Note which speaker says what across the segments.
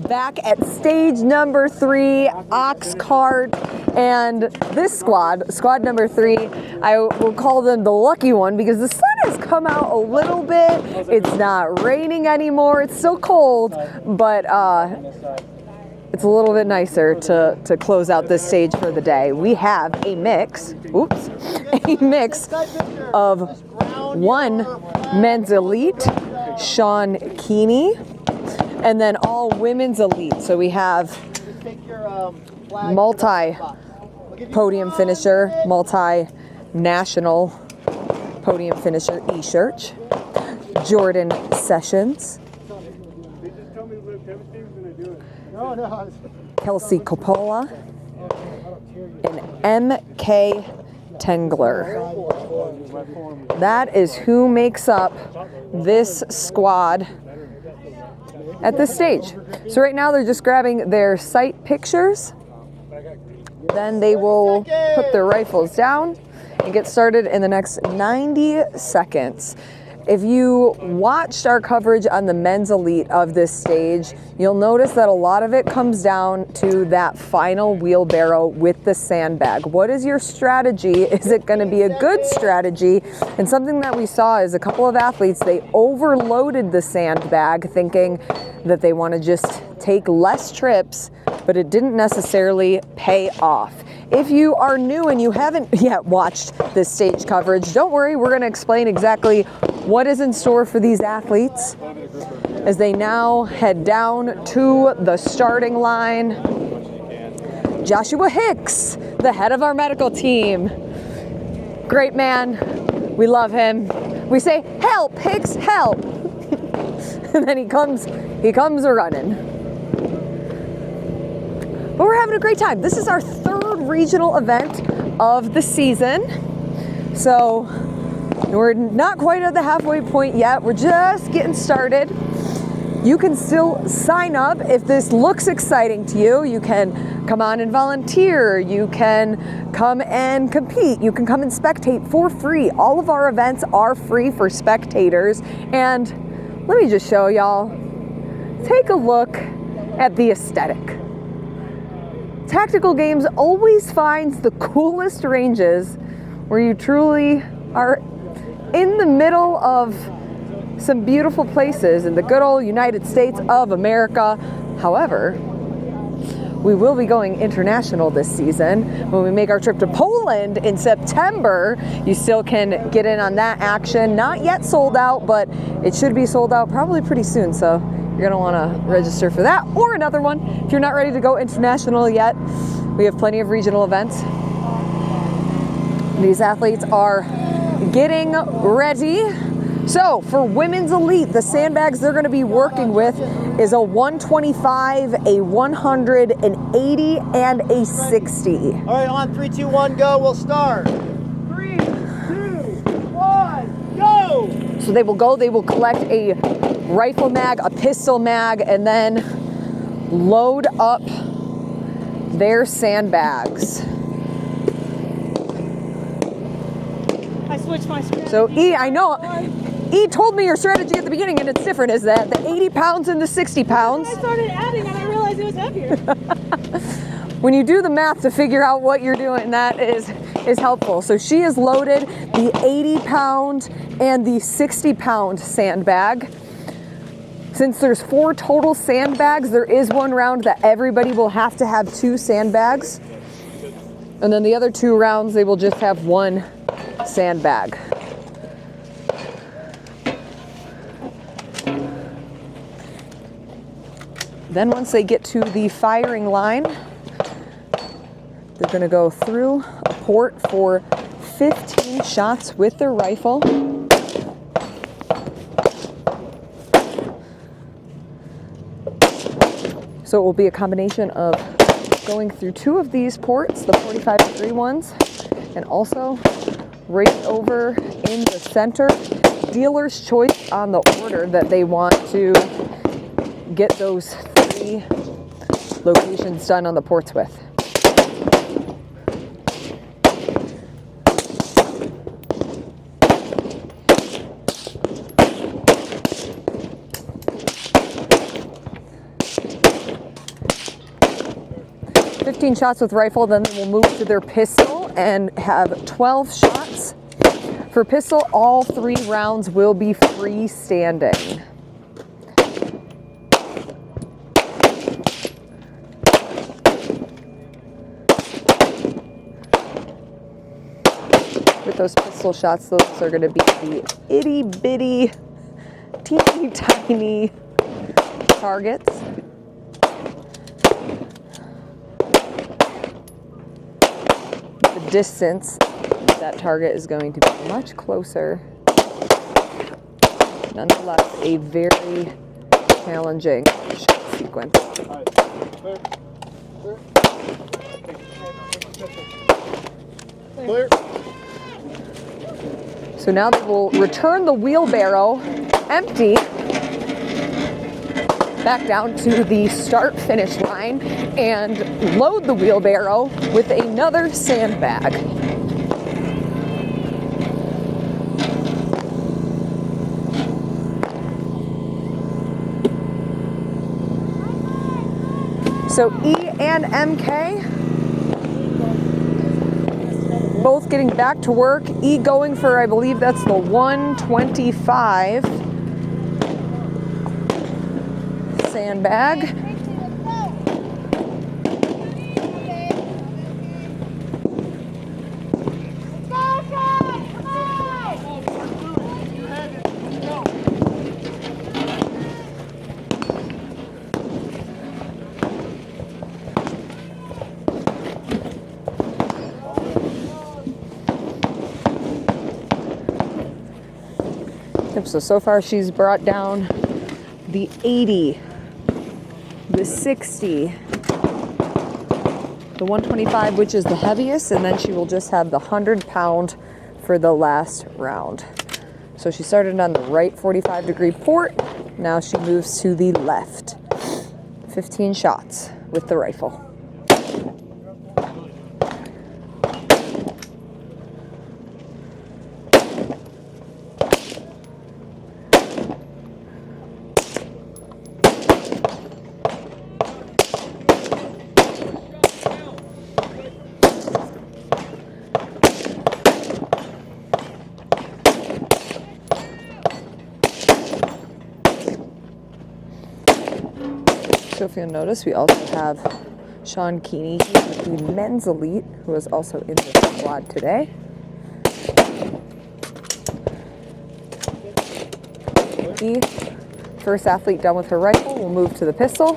Speaker 1: back at stage number 3, Oxcart, and this squad number 3, I will call them the lucky one because the sun has come out a little bit. It's not raining anymore. It's still cold, but it's a little bit nicer to close out this stage for the day. We have a mix of 1 men's elite, Sean Keeney, and then all women's elite. So we have multi-podium finisher, multi-national podium finisher E. Church, Jordan Sessions, Kelsey Coppola, and MK Tengler. That is who makes up this squad at this stage. So right now they're just grabbing their sight pictures. Then they will put their rifles down and get started in the next 90 seconds. If you watched our coverage on the men's elite of this stage, you'll notice that a lot of it comes down to that final wheelbarrow with the sandbag. What is your strategy? Is it going to be a good strategy? And something that we saw is a couple of athletes, they overloaded the sandbag thinking that they want to just take less trips, but it didn't necessarily pay off. If you are new and you haven't yet watched this stage coverage, don't worry, we're going to explain exactly what is in store for these athletes as they now head down to the starting line. Joshua Hicks, the head of our medical team. Great man. We love him. We say, "Help, Hicks, help." And then he comes running. But we're having a great time. This is our 3rd regional event of the season. So we're not quite at the halfway point yet. We're just getting started. You can still sign up if this looks exciting to you. You can come on and volunteer. You can come and compete. You can come and spectate for free. All of our events are free for spectators. And let me just show y'all. Take a look at the aesthetic. Tactical Games always finds the coolest ranges where you truly are in the middle of some beautiful places in the good old United States of America. However, we will be going international this season. When we make our trip to Poland in September, you still can get in on that action. Not yet sold out, but it should be sold out probably pretty soon. So you're gonna wanna register for that or another one. If you're not ready to go international yet, we have plenty of regional events. These athletes are getting ready. So for women's elite, the sandbags they're going to be working with is a 125, a 100, an 80, and a 60.
Speaker 2: All right, on 3, 2, 1, go. We'll start. 3, 2, 1, go!
Speaker 1: So they will collect a rifle mag, a pistol mag, and then load up their sandbags.
Speaker 3: I switched my strategy.
Speaker 1: So E, I know, E told me your strategy at the beginning, and it's different, is that the 80 pounds and the 60 pounds.
Speaker 3: I started adding and I realized it was heavier.
Speaker 1: When you do the math to figure out what you're doing, that is helpful. So she has loaded the 80 pound and the 60 pound sandbag. Since there's 4 total sandbags, there is one round that everybody will have to have 2 sandbags. And then the other 2 rounds, they will just have 1 sandbag. Then once they get to the firing line, they're going to go through a port for 15 shots with their rifle. So it will be a combination of going through 2 of these ports, the 45-3 ones, and also right over in the center. Dealer's choice on the order that they want to get those 3 locations done on the ports with. 15 shots with rifle, then they will move to their pistol and have 12 shots. For pistol, all 3 rounds will be freestanding. With those pistol shots, those are going to be the itty bitty, teeny tiny targets. The distance of that target is going to be much closer. Nonetheless, a very challenging shot sequence.
Speaker 2: Clear.
Speaker 1: So now they will return the wheelbarrow empty back down to the start-finish line and load the wheelbarrow with another sandbag. So E and MK both getting back to work. E going for, I believe that's the 125 sandbag. So far she's brought down the 80, the 60, the 125, which is the heaviest, and then she will just have the 100-pound for the last round. So she started on the right 45-degree port. Now she moves to the left. 15 shots with the rifle. So if you'll notice, we also have Sean Keeney with the men's elite, who is also in the squad today. The first athlete done with her rifle will move to the pistol.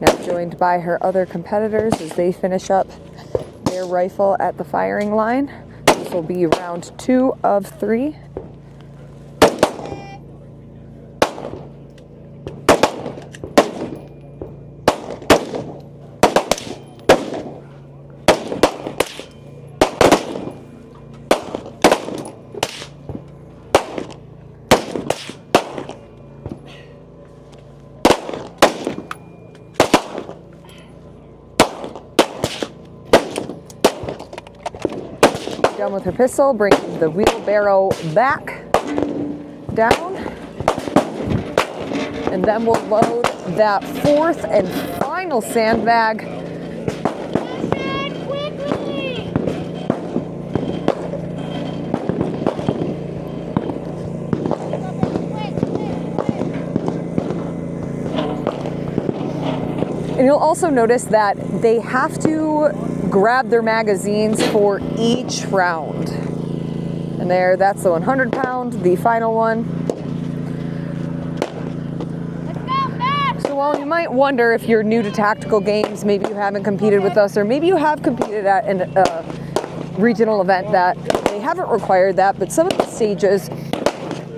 Speaker 1: Now joined by her other competitors as they finish up their rifle at the firing line. This will be round 2 of 3. Done with her pistol, bring the wheelbarrow back down, and then we'll load that 4th and final sandbag. And you'll also notice that they have to grab their magazines for each round. And that's the 100-pound, the final one. So while you might wonder if you're new to tactical games, maybe you haven't competed with us, or maybe you have competed at a regional event that they haven't required that, but some of the stages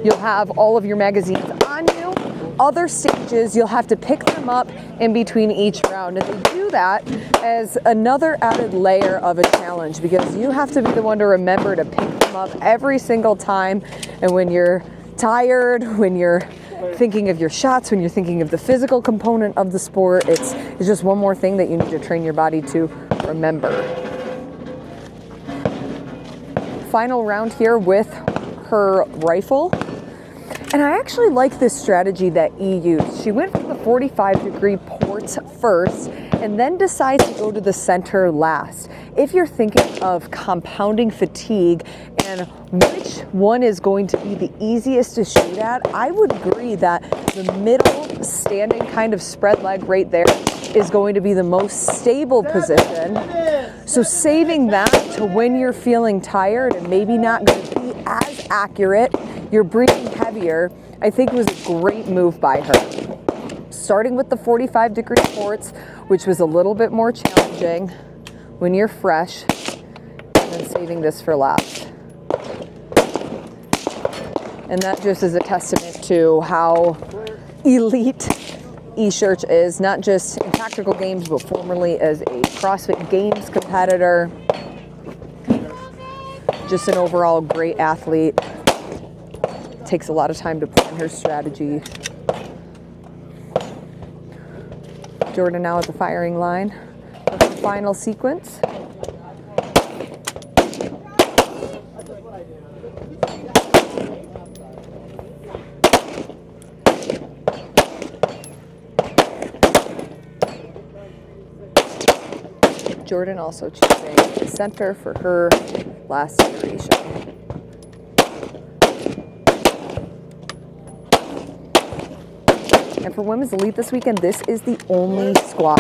Speaker 1: you'll have all of your magazines on you. Other stages, you'll have to pick them up in between each round. And they do that as another added layer of a challenge, because you have to be the one to remember to pick them up every single time. And when you're tired, when you're thinking of your shots, when you're thinking of the physical component of the sport, it's just one more thing that you need to train your body to remember. Final round here with her rifle. And I actually like this strategy that E used. She went for the 45-degree ports first and then decides to go to the center last. If you're thinking of compounding fatigue and which one is going to be the easiest to shoot at, I would agree that the middle standing kind of spread leg right there is going to be the most stable position. So saving that to when you're feeling tired and maybe not going to be as accurate, you're breathing heavier, I think was a great move by her. Starting with the 45-degree ports, which was a little bit more challenging when you're fresh, and then saving this for last. And that just is a testament to how elite E-Church is, not just in tactical games, but formerly as a CrossFit Games competitor. Just an overall great athlete. Takes a lot of time to plan her strategy. Jordan now at the firing line for her final sequence. Jordan also choosing the center for her last iteration. And for Women's Elite this weekend, this is the only squad.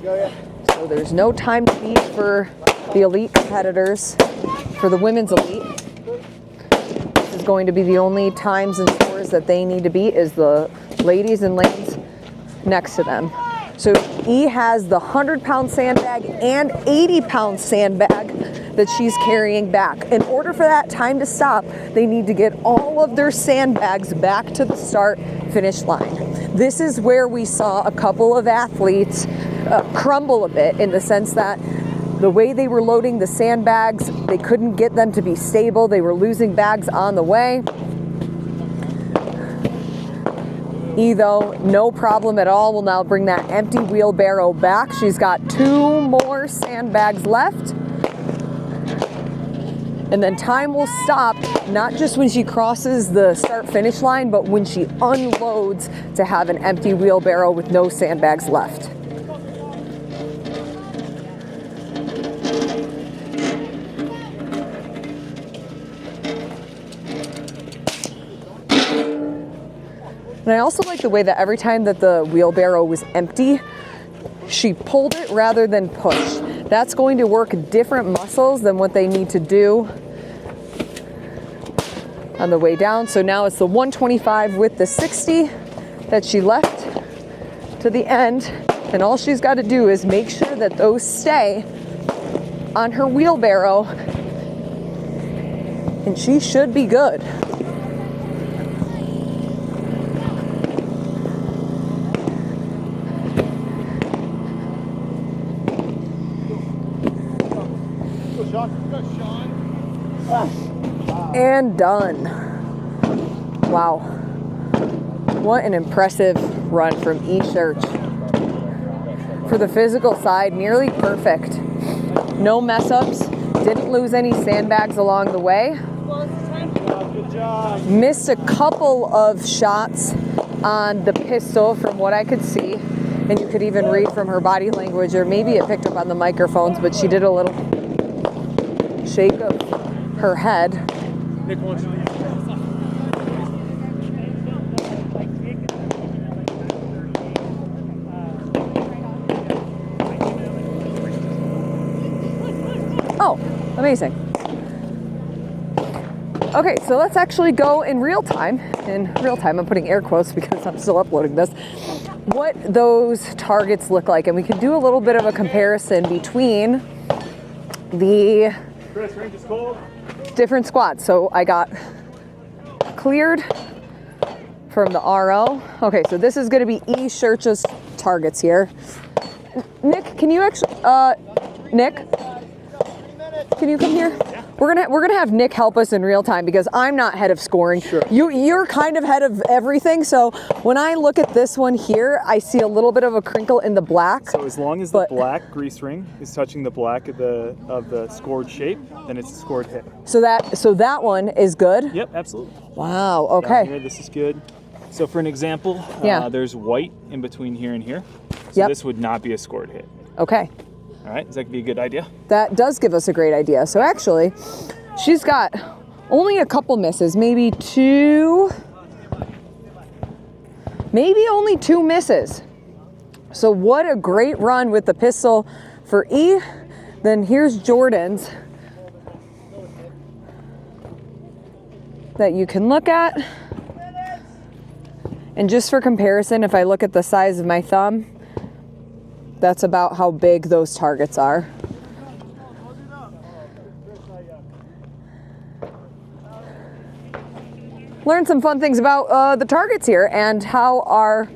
Speaker 1: So there's no time to beat for the elite competitors. For the Women's Elite, this is going to be the only times and scores that they need to beat is the ladies and lanes next to them. So E has the 100-pound sandbag and 80-pound sandbag that she's carrying back. In order for that time to stop, they need to get all of their sandbags back to the start-finish line. This is where we saw a couple of athletes crumble a bit, in the sense that the way they were loading the sandbags, they couldn't get them to be stable. They were losing bags on the way. E, though, no problem at all, will now bring that empty wheelbarrow back. She's got 2 more sandbags left. And then time will stop, not just when she crosses the start-finish line, but when she unloads to have an empty wheelbarrow with no sandbags left. And I also like the way that every time that the wheelbarrow was empty, she pulled it rather than pushed. That's going to work different muscles than what they need to do on the way down. So now it's the 125 with the 60 that she left to the end. And all she's got to do is make sure that those stay on her wheelbarrow, and she should be good. And done. Wow. What an impressive run from E-Church. For the physical side, nearly perfect. No mess ups. Didn't lose any sandbags along the way.
Speaker 2: Good job.
Speaker 1: Missed a couple of shots on the pistol from what I could see. And you could even read from her body language, or maybe it picked up on the microphones, but she did a little shake of her head.
Speaker 2: Nick wants to leave.
Speaker 1: Oh, amazing. Okay, so let's actually go in real time. In real time, I'm putting air quotes because I'm still uploading this. What those targets look like, and we can do a little bit of a comparison between the different squads. So I got cleared from the RO. Okay, so this is going to be E-Church's targets here. Nick, can you actually, Nick, can you come here? We're gonna have Nick help us in real time because I'm not head of scoring.
Speaker 2: Sure.
Speaker 1: You're kind of head of everything. So when I look at this one here, I see a little bit of a crinkle in the black.
Speaker 4: So as long as the black grease ring is touching the black of the scored shape, then it's a scored hit.
Speaker 1: So that one is good.
Speaker 4: Yep, absolutely.
Speaker 1: Wow.
Speaker 4: Down
Speaker 1: Okay.
Speaker 4: here, this is good. So for an example,
Speaker 1: Yeah.
Speaker 4: there's white in between here and here. So
Speaker 1: Yep.
Speaker 4: this would not be a scored hit.
Speaker 1: Okay.
Speaker 4: All right, is that gonna be a good idea?
Speaker 1: That does give us a great idea. So actually, she's got only a couple misses, maybe only two misses. So what a great run with the pistol for E. Then here's Jordan's that you can look at. And just for comparison, if I look at the size of my thumb, that's about how big those targets are. Learn some fun things about the targets here and how our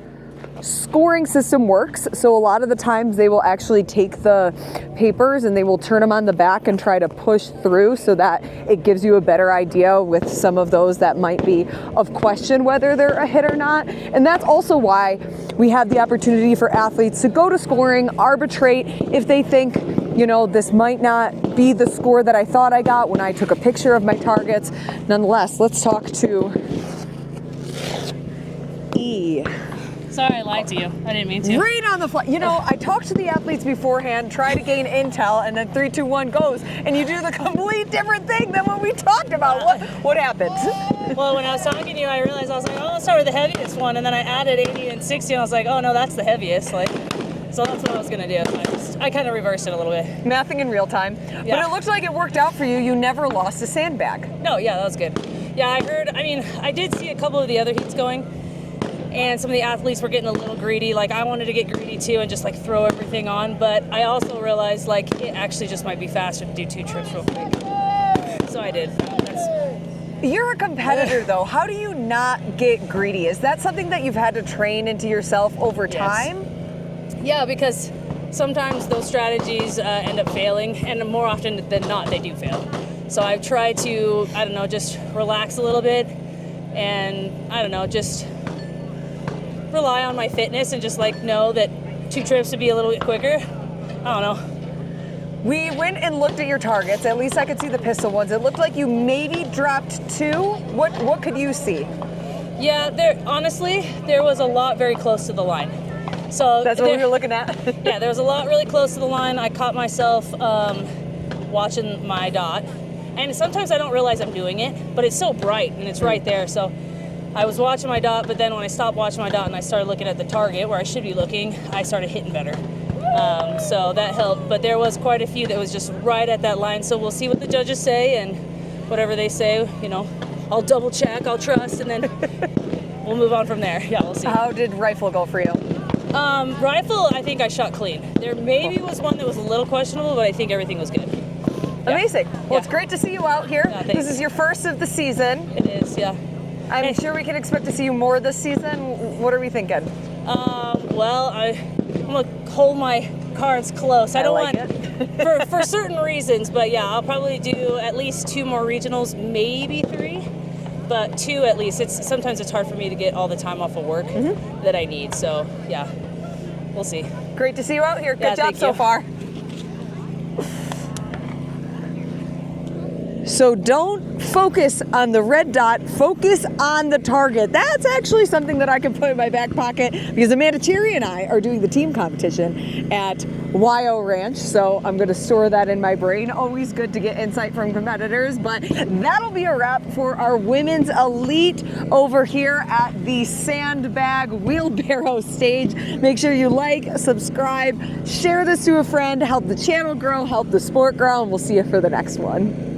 Speaker 1: scoring system works. So a lot of the times they will actually take the papers and they will turn them on the back and try to push through so that it gives you a better idea with some of those that might be of question whether they're a hit or not. And that's also why we have the opportunity for athletes to go to scoring, arbitrate if they think, you know, this might not be the score that I thought I got when I took a picture of my targets. Nonetheless, let's talk to E.
Speaker 3: Sorry, I lied to you. I didn't mean to.
Speaker 1: Right on the fly. You know, I talked to the athletes beforehand, try to gain intel, and then 3, 2, 1 goes, and you do the complete different thing than what we talked about. What happened?
Speaker 3: Well, when I was talking to you, I realized I was like, oh, let's start with the heaviest one, and then I added 80 and 60, and I was like, oh no, that's the heaviest. Like, so that's what I was gonna do. I kind of reversed it a little bit.
Speaker 1: Mathing in real time.
Speaker 3: Yeah.
Speaker 1: But it looks like it worked out for you. You never lost a sandbag.
Speaker 3: No, yeah, that was good. Yeah, I did see a couple of the other heats going, and some of the athletes were getting a little greedy. Like, I wanted to get greedy too and just like throw everything on, but I also realized like it actually just might be faster to do 2 trips real quick. So I did.
Speaker 1: You're a competitor though. How do you not get greedy? Is that something that you've had to train into yourself over time?
Speaker 3: Yeah, because sometimes those strategies end up failing, and more often than not, they do fail. So I've tried to, I don't know, just relax a little bit, and I don't know, just rely on my fitness and just like know that 2 trips would be a little bit quicker. I don't know.
Speaker 1: We went and looked at your targets. At least I could see the pistol ones. It looked like you maybe dropped 2. What could you see?
Speaker 3: Yeah, there was a lot very close to the line. So
Speaker 1: That's what we were looking at?
Speaker 3: Yeah, there was a lot really close to the line. I caught myself watching my dot. And sometimes I don't realize I'm doing it, but it's so bright and it's right there. So I was watching my dot, but then when I stopped watching my dot and I started looking at the target where I should be looking, I started hitting better. So that helped. But there was quite a few that was just right at that line. So we'll see what the judges say, and whatever they say, you know, I'll double check, I'll trust, and then we'll move on from there. Yeah, we'll see.
Speaker 1: How did rifle go for you?
Speaker 3: Rifle, I think I shot clean. There maybe was one that was a little questionable, but I think everything was good. Yeah.
Speaker 1: Amazing. Well,
Speaker 3: Yeah.
Speaker 1: It's great to see you out here.
Speaker 3: Yeah, thanks.
Speaker 1: This is your first of the season.
Speaker 3: It is, yeah.
Speaker 1: I'm sure we can expect to see you more this season. What are we thinking?
Speaker 3: Well, I'm gonna hold my cards close. I don't
Speaker 1: like
Speaker 3: want for certain reasons, but yeah, I'll probably do at least 2 more regionals, maybe 3, but 2 at least. Sometimes it's hard for me to get all the time off of work that I need. So yeah, we'll see.
Speaker 1: Great to see you out here. Good
Speaker 3: Yeah,
Speaker 1: job
Speaker 3: thank
Speaker 1: so
Speaker 3: you.
Speaker 1: far. So don't focus on the red dot, focus on the target. That's actually something that I can put in my back pocket because Amanda Cherry and I are doing the team competition at YO Ranch. So I'm gonna store that in my brain. Always good to get insight from competitors, but that'll be a wrap for our women's elite over here at the sandbag wheelbarrow stage. Make sure you like, subscribe, share this to a friend, help the channel grow, help the sport grow, and we'll see you for the next one.